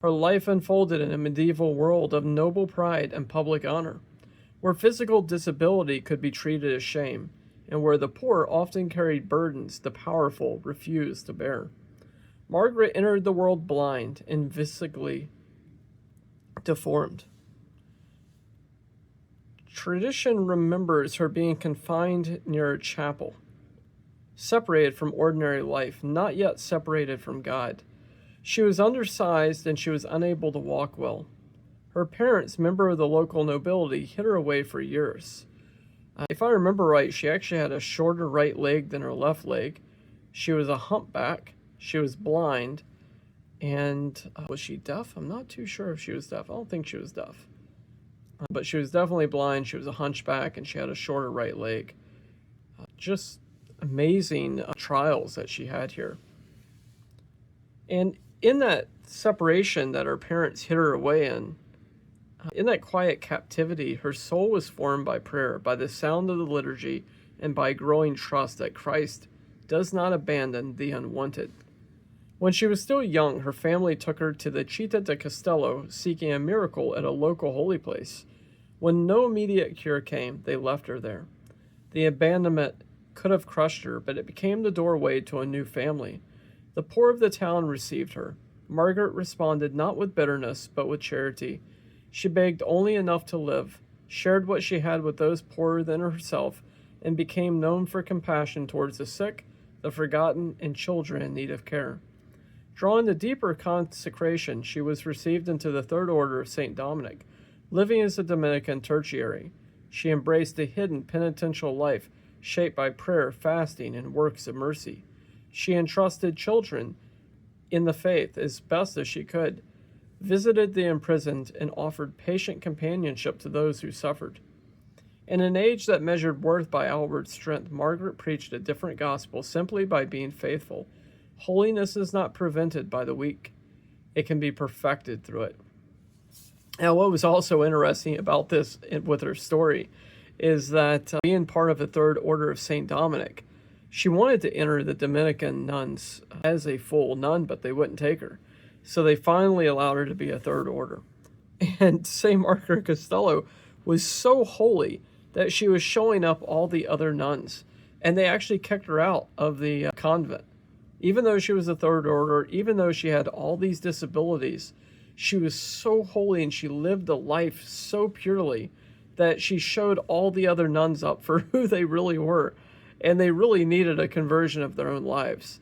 Her life unfolded in a medieval world of noble pride and public honor, where physical disability could be treated as shame, and where the poor often carried burdens the powerful refused to bear. Margaret entered the world blind and visibly deformed. Tradition remembers her being confined near a chapel, separated from ordinary life, not yet separated from God. She was undersized and she was unable to walk well. Her parents, members of the local nobility, hid her away for years. If I remember right, she actually had a shorter right leg than her left leg. She was a humpback. She was blind. And was she deaf? I'm not too sure if she was deaf. I don't think she was deaf. But she was definitely blind. She was a hunchback and she had a shorter right leg. Just amazing trials that she had here. And in that separation that her parents hid her away in that quiet captivity, her soul was formed by prayer, by the sound of the liturgy, and by growing trust that Christ does not abandon the unwanted. When she was still young, her family took her to the Città di Castello, seeking a miracle at a local holy place. When no immediate cure came, they left her there. The abandonment could have crushed her, but it became the doorway to a new family. The poor of the town received her. Margaret responded not with bitterness, but with charity. She begged only enough to live, shared what she had with those poorer than herself, and became known for compassion towards the sick, the forgotten, and children in need of care. Drawn to deeper consecration, she was received into the Third Order of St. Dominic, living as a Dominican tertiary. She embraced a hidden penitential life shaped by prayer, fasting, and works of mercy. She entrusted children in the faith as best as she could, visited the imprisoned, and offered patient companionship to those who suffered. In an age that measured worth by outward strength, Margaret preached a different gospel simply by being faithful. Holiness is not prevented by the weak. It can be perfected through it. Now, what was also interesting about this with her story is that being part of the Third Order of St. Dominic, she wanted to enter the Dominican nuns as a full nun, but they wouldn't take her. So they finally allowed her to be a Third Order. And St. Margaret Costello was so holy that she was showing up all the other nuns. And they actually kicked her out of the convent. Even though she was a Third Order, even though she had all these disabilities, she was so holy and she lived a life so purely that she showed all the other nuns up for who they really were. And they really needed a conversion of their own lives.